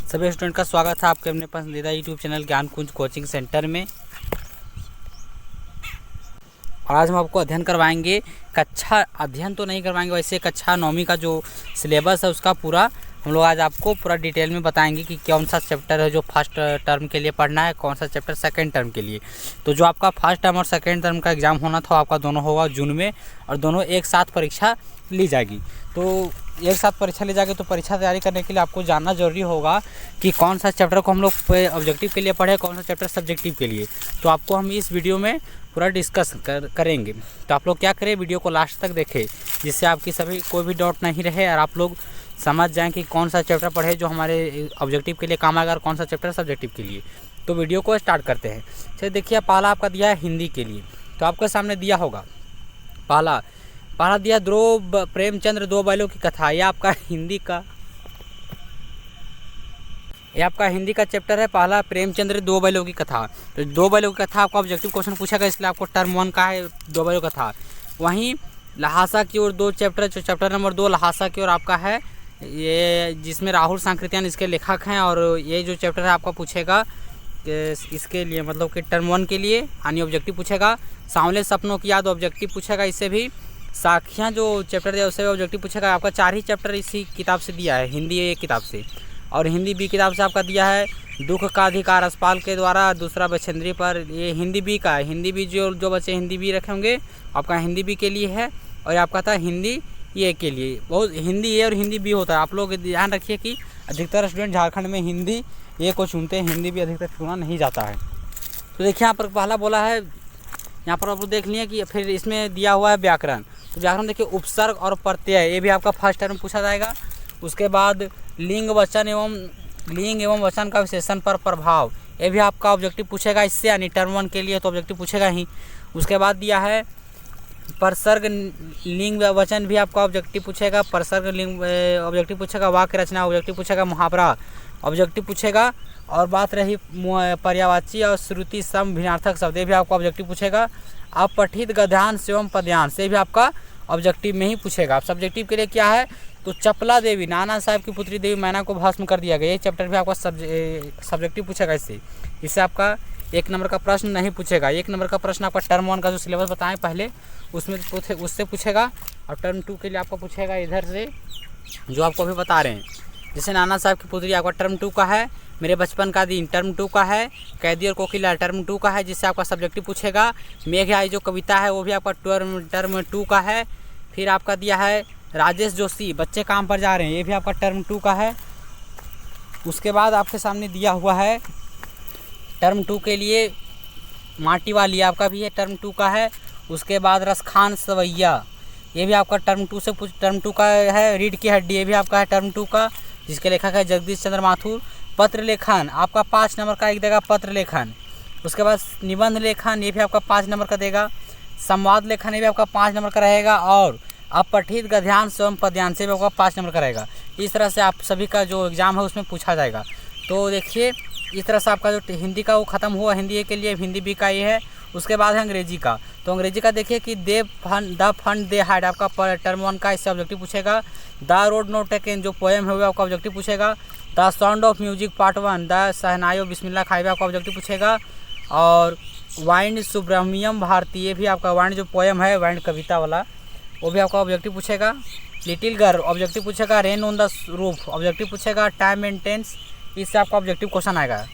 सभी स्टूडेंट का स्वागत है आपके अपने पसंदीदा यूट्यूब चैनल ज्ञान कुंज कोचिंग सेंटर में। और आज हम आपको अध्ययन करवाएंगे अध्ययन तो नहीं करवाएंगे, वैसे कक्षा 9वीं का जो सिलेबस है उसका पूरा हम लोग आज आपको पूरा डिटेल में बताएंगे कि कौन सा चैप्टर है जो फर्स्ट टर्म के लिए पढ़ना है, कौन सा चैप्टर सेकंड टर्म के लिए। तो जो आपका फर्स्ट टर्म और सेकंड टर्म का एग्ज़ाम होना था आपका दोनों होगा जून में, और दोनों एक साथ परीक्षा ली जाएगी। तो एक साथ परीक्षा ली जाएगी तो परीक्षा तैयारी करने के लिए आपको जानना जरूरी होगा कि कौन सा चैप्टर को हम लोग ऑब्जेक्टिव के लिए पढ़े, कौन सा चैप्टर सब्जेक्टिव के लिए। तो आपको हम इस वीडियो में पूरा डिस्कस करेंगे। तो आप लोग क्या करें, वीडियो को लास्ट तक देखें, जिससे आपकी सभी कोई भी डाउट नहीं रहे और आप लोग समझ जाएं कि कौन सा चैप्टर पढ़े जो हमारे ऑब्जेक्टिव के लिए काम आएगा और कौन सा चैप्टर सब्जेक्टिव के लिए। तो वीडियो को स्टार्ट करते हैं। चलिए देखिए, पहला आपका दिया है हिंदी के लिए। तो आपके सामने दिया होगा पहला दिया ध्रुव प्रेमचंद्र दो बैलों की कथा। यह आपका हिंदी का चैप्टर है पहला, प्रेमचंद्र दो बैलों की कथा। तो दो बैलों की कथा आपका ऑब्जेक्टिव क्वेश्चन पूछेगा, इसलिए आपको टर्म 1 का है दो बैलों की कथा। वहीं लहासा की ओर दो चैप्टर, जो चैप्टर नंबर 2 लहासा की ओर आपका है, ये जिसमें राहुल सांकृत्यायन इसके लेखक हैं। और ये जो चैप्टर है आपका पूछेगा इसके लिए, मतलब कि टर्म 1 के लिए यानी ऑब्जेक्टिव पूछेगा। सांवले सपनों की याद ऑब्जेक्टिव पूछेगा, इससे भी साखियाँ जो चैप्टर है उससे ऑब्जेक्टिव पूछेगा। आपका 4 ही चैप्टर इसी किताब से दिया है, हिंदी ए किताब से, और हिंदी बी किताब से आपका दिया है दुख का अधिकार असपाल के द्वारा, दूसरा बछेंद्री पर। ये हिंदी बी का है, हिंदी बी जो बच्चे हिंदी बी रखे होंगे आपका हिंदी बी के लिए है, और आपका था हिंदी ए के लिए। बहुत हिंदी ए और हिंदी बी होता है, आप लोग ध्यान रखिए कि अधिकतर स्टूडेंट झारखंड में हिंदी ए को चुनते हैं, हिंदी बी अधिकतर चुना नहीं जाता है। तो देखिए यहाँ पर पहला बोला है, यहाँ पर आप लोग देख लिए कि फिर इसमें दिया हुआ है व्याकरण। तो व्याकरण देखिए उपसर्ग और प्रत्यय, ये भी आपका फर्स्ट टर्म पूछा जाएगा। उसके बाद लिंग एवं वचन का विशेषण पर प्रभाव, ये भी आपका ऑब्जेक्टिव पूछेगा इससे, यानी टर्म 1 के लिए तो ऑब्जेक्टिव पूछेगा ही। उसके बाद दिया है परसर्ग लिंग वचन, भी आपका ऑब्जेक्टिव पूछेगा। परसर्ग लिंग ऑब्जेक्टिव पूछेगा। वाक्य रचना ऑब्जेक्टिव पूछेगा। मुहावरा ऑब्जेक्टिव पूछेगा। और बात रही पर्यायवाची और श्रुति सम भिन्नार्थक शब्द, ये भी आपका ऑब्जेक्टिव पूछेगा। अपठित गद्यांश एवं पद्यांश, ये भी आपका ऑब्जेक्टिव में ही पूछेगा। सब्जेक्टिव के लिए क्या है, तो चपला देवी, नाना साहब की पुत्री देवी मैना को भस्म कर दिया गया, ये चैप्टर भी आपका सब्जेक्टिव पूछेगा। इससे आपका 1 नंबर का प्रश्न नहीं पूछेगा। 1 नंबर का प्रश्न आपका टर्म 1 का जो सिलेबस बताएं पहले उससे पूछेगा, और टर्म 2 के लिए आपको पूछेगा इधर से जो आपको अभी बता रहे हैं। जैसे नाना साहब की पुत्री आपका टर्म 2 का है, मेरे बचपन का दिन टर्म 2 का है, कैदी और कोकिला टर्म 2 का है, जिससे आपका सब्जेक्टिव पूछेगा। मेघ आई जो कविता है वो भी आपका टर्म 2 का है। फिर आपका दिया है राजेश जोशी बच्चे काम पर जा रहे हैं, ये भी आपका टर्म 2 का है। उसके बाद आपके सामने दिया हुआ है टर्म 2 के लिए माटी वाली, आपका भी है टर्म 2 का है। उसके बाद रसखान सवैया, ये भी आपका टर्म 2 का है। रीढ़ की हड्डी, ये भी आपका है टर्म 2 का, जिसके लेखक है जगदीश चंद्र माथुर। पत्र लेखन आपका 5 नंबर का एक देगा, पत्र लेखन। उसके बाद निबंध लेखन, ये भी आपका 5 नंबर का देगा। संवाद लेखन, ये भी आपका 5 नंबर का रहेगा। और अपठित गद्यांश एवं पद्यांश, ये भी आपका 5 नंबर का रहेगा। इस तरह से आप सभी का जो एग्ज़ाम है उसमें पूछा जाएगा। तो देखिए इस तरह से आपका जो हिंदी का वो ख़त्म हुआ, हिंदी ए के लिए, हिंदी बी का ये है। उसके बाद है अंग्रेजी का। तो अंग्रेजी का देखिए कि द फंड दे हैड, आपका टर्म 1 का, इससे ऑब्जेक्टिव पूछेगा। द रोड नोट टेकन, जो पोएम है वो आपका ऑब्जेक्टिव पूछेगा। The sound of music part 1, the shehnai Bismillah खाइबा आपका ऑब्जेक्टिव पूछेगा। और वाइंड सुब्रमण्यम भारती, ये भी आपका वाइंड जो पोएम है, वाइंड कविता वाला, वो भी आपका ऑब्जेक्टिव पूछेगा। लिटिल गर्ल ऑब्जेक्टिव पूछेगा। Rain on the roof objective पूछेगा। टाइम एंड टेंस, इससे आपका ऑब्जेक्टिव क्वेश्चन आएगा।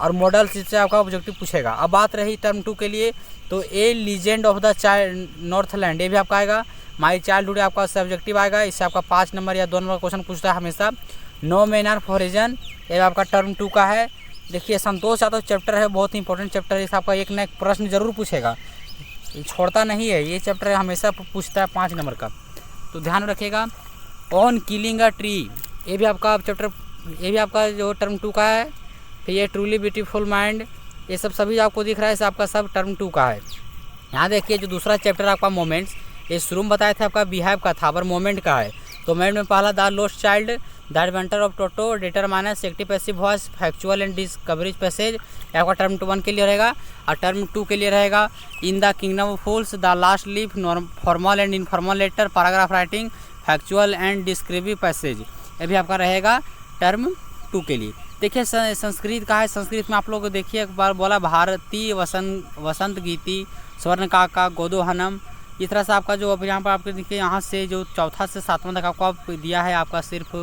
और मॉडल्स, इससे आपका ऑब्जेक्टिव पूछेगा। अब बात रही टर्म 2 के लिए, तो a legend of the child Northland, ये भी आपका आएगा। माई चाइल्डहुड आपका सब्जेक्टिव आएगा, इससे आपका 5 नंबर या 2 नंबर का क्वेश्चन पूछता है हमेशा। नो मैनर फॉर रीजन, ये आपका टर्म 2 का है। देखिए संतोष यादव चैप्टर है, बहुत ही इंपॉर्टेंट चैप्टर है, इससे आपका एक ना एक प्रश्न जरूर पूछेगा, छोड़ता नहीं है ये चैप्टर, हमेशा पूछता है 5 नंबर का, तो ध्यान रखिएगा। ऑन किलिंग अ ट्री, ये भी आपका चैप्टर, ये भी आपका जो टर्म 2 का है। फिर ये ट्रूली ब्यूटीफुल माइंड, ये सब सभी आपको दिख रहा है, आपका सब टर्म 2 का है। यहाँ देखिए जो दूसरा चैप्टर आपका मोमेंट्स, ये शुरू में बताया था आपका बिहेव का था, पर मोमेंट का है। तो मोमेंट में पहला the lost child, the adventure of Toto, determiners, active passive voice, factual and discursive passage, आपका टर्म 1 के लिए रहेगा। और टर्म 2 के लिए रहेगा in the kingdom of fools, the last leaf, formal and informal letter, paragraph writing, factual and descriptive passage, ये भी आपका रहेगा टर्म 2 के लिए। देखिए संस्कृत का है, संस्कृत में आप लोग देखिए एक बार बोला भारती वसंत गीति स्वर्ण काका गोदोहनम। इस तरह से आपका जो अब यहाँ पर आपके देखिए यहाँ से जो चौथा से सातवां तक आपको आप दिया है आपका सिर्फ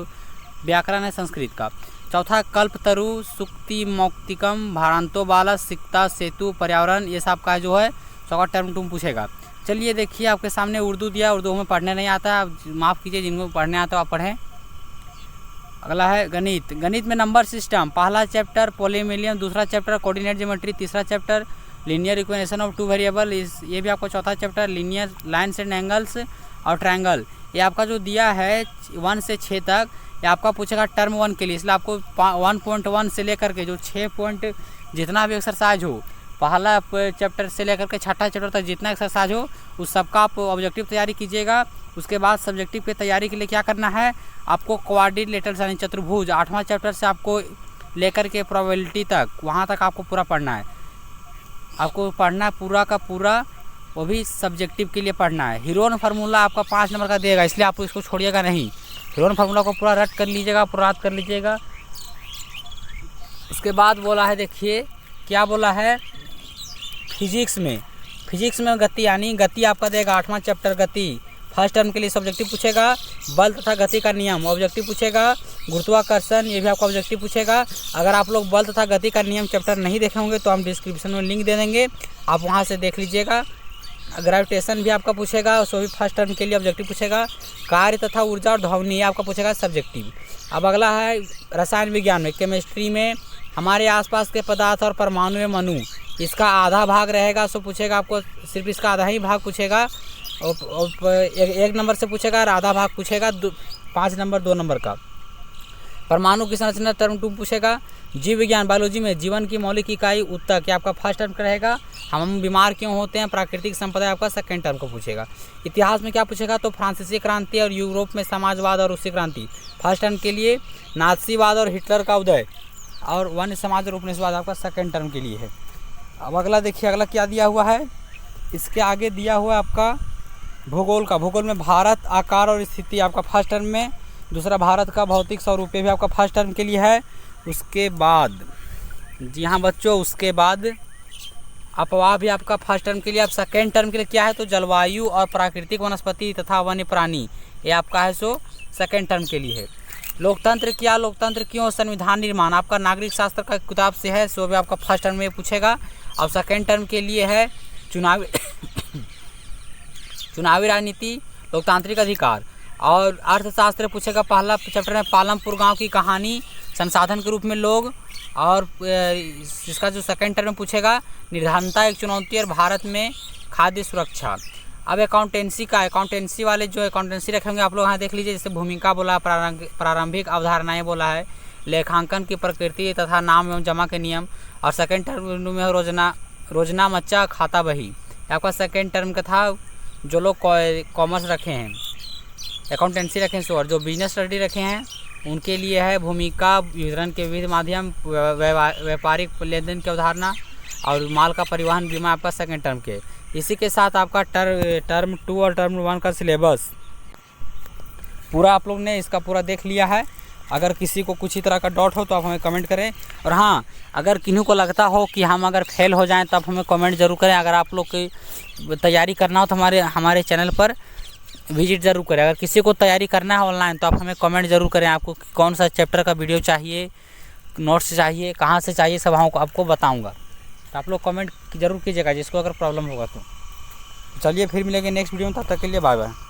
व्याकरण है संस्कृत का। चौथा कल्पतरु सुक्ति मौक्तिकम भारांतो बाला सिक्ता सेतु पर्यावरण, ये सब का जो है सौ टर्म टूम पूछेगा। चलिए देखिए आपके सामने उर्दू दिया, उर्दू में पढ़ने नहीं आता है, माफ़ कीजिए, जिनको पढ़ने आता है आप पढ़ें। अगला है गणित। गणित में नंबर सिस्टम, पहला चैप्टर पॉलीमिलियन, दूसरा चैप्टर कोऑर्डिनेट ज्योमेट्री, तीसरा chapter linear equation of 2 variable, ये भी आपको चौथा chapter linear lines and angles और ट्रायंगल। ये आपका जो दिया है 1 से 6 तक, ये आपका पूछेगा टर्म 1 के लिए, इसलिए आपको 1.1 से लेकर के जो 6 पॉइंट जितना भी एक्सरसाइज हो, पहला चैप्टर से लेकर के छठा चैप्टर तक जितना एक्सरसाइज हो उस सबका आप ऑब्जेक्टिव तैयारी कीजिएगा। उसके बाद सब्जेक्टिव की तैयारी के लिए क्या करना है, आपको क्वाड्रिलेटरल यानी चतुर्भुज 8वां चैप्टर से आपको लेकर के प्रोबेबिलिटी तक, वहाँ तक आपको पूरा पढ़ना है। आपको पढ़ना है पूरा का पूरा, वो भी सब्जेक्टिव के लिए पढ़ना है। हीरोन फार्मूला आपका 5 नंबर का देगा, इसलिए आप इसको छोड़िएगा नहीं। हीरोन फार्मूला को पूरा रट कर लीजिएगा, पूरा याद कर लीजिएगा। उसके बाद बोला है, देखिए क्या बोला है, फिजिक्स में गति, यानी गति आपका देगा 8वां चैप्टर गति। फर्स्ट टर्म के लिए सब्जेक्टिव पूछेगा। बल तथा गति का नियम ऑब्जेक्टिव पूछेगा। गुरुत्वाकर्षण ये भी आपको ऑब्जेक्टिव पूछेगा। अगर आप लोग बल तथा गति का नियम चैप्टर नहीं देखे होंगे तो हम डिस्क्रिप्शन में लिंक दे देंगे, आप वहां से देख लीजिएगा। ग्रेविटेशन भी आपका पूछेगा, उसको भी फर्स्ट टर्म के लिए ऑब्जेक्टिव पूछेगा। कार्य तथा ऊर्जा और ध्वनि ये आपका पूछेगा सब्जेक्टिव। अब अगला है रसायन विज्ञान में, केमिस्ट्री में हमारे आसपास के पदार्थ और परमाणु में मनु, इसका आधा भाग रहेगा, सो पूछेगा आपको, सिर्फ इसका आधा ही भाग पूछेगा। और 1 नंबर से पूछेगा और आधा भाग पूछेगा 5 नंबर 2 नंबर का। परमाणु की संरचना टर्म 2 पूछेगा। जीव विज्ञान बायोलॉजी में जीवन की मौलिक इकाई उत्तक, ये आपका फर्स्ट टर्म का रहेगा। हम बीमार क्यों होते हैं, प्राकृतिक संपदा आपका सेकंड टर्म को पूछेगा। इतिहास में क्या पूछेगा, तो फ्रांसीसी क्रांति और यूरोप में समाजवाद और रूसी क्रांति फर्स्ट टर्म के लिए। नाज़ीवाद और हिटलर का उदय और वन्य समाज और उपनिवेशवाद आपका सेकंड टर्म के लिए है। अब अगला देखिए, अगला क्या दिया हुआ है, इसके आगे दिया हुआ है आपका भूगोल का। भूगोल में भारत आकार और स्थिति आपका फर्स्ट टर्म में। दूसरा भारत का भौतिक स्वरूप भी आपका फर्स्ट टर्म के लिए है। उसके बाद जी हाँ बच्चों, उसके बाद अपवाह भी आपका फर्स्ट टर्म के लिए। अब सेकेंड टर्म के लिए क्या है, तो जलवायु और प्राकृतिक वनस्पति तथा वन्य प्राणी, ये आपका है सो सेकेंड टर्म के लिए है। लोकतंत्र क्या, लोकतंत्र क्यों, संविधान निर्माण आपका नागरिक शास्त्र का किताब से है, सो भी आपका फर्स्ट टर्म में पूछेगा। और सेकेंड टर्म के लिए है चुनावी राजनीति, लोकतांत्रिक अधिकार और अर्थशास्त्र पूछेगा। पहला चैप्टर है पालमपुर गांव की कहानी, संसाधन के रूप में लोग। और इसका जो सेकंड टर्म में पूछेगा निर्धारणता एक चुनौती और भारत में खाद्य सुरक्षा। अब अकाउंटेंसी का, अकाउंटेंसी वाले जो अकाउंटेंसी रखेंगे आप लोग यहाँ देख लीजिए, जैसे भूमिका बोला, प्रारंभिक अवधारणाएँ बोला है, लेखांकन की प्रकृति तथा नाम एवं जमा के नियम। और सेकंड टर्म में रोजना मच्चा खाता बही, आपका सेकंड टर्म का था। जो लोग कॉमर्स रखे हैं, अकाउंटेंसी रखे हैं, और जो बिजनेस स्टडी रखे हैं उनके लिए है भूमिका, वितरण के विविध माध्यम, व्यापारिक लेन देन की अवधारणा और माल का परिवहन, बीमा आपका सेकंड टर्म के। इसी के साथ आपका टर्म 2 और टर्म 1 का सिलेबस पूरा आप लोग ने इसका पूरा देख लिया है। अगर किसी को कुछ ही तरह का डाउट हो तो आप हमें कमेंट करें। और हाँ, अगर किन्हीं को लगता हो कि हम अगर फेल हो जाएं तो आप हमें कमेंट ज़रूर करें। अगर आप लोग की तैयारी करना हो तो हमारे चैनल पर विजिट ज़रूर करें। अगर किसी को तैयारी करना है ऑनलाइन तो आप हमें कमेंट ज़रूर करें, आपको कौन सा चैप्टर का वीडियो चाहिए, नोट्स चाहिए, कहाँ से चाहिए, सब आपको बताऊँगा। तो आप लोग कमेंट ज़रूर कीजिएगा जिसको अगर प्रॉब्लम होगा तो। चलिए फिर मिलेंगे नेक्स्ट वीडियो में, तब तक के लिए बाय बाय।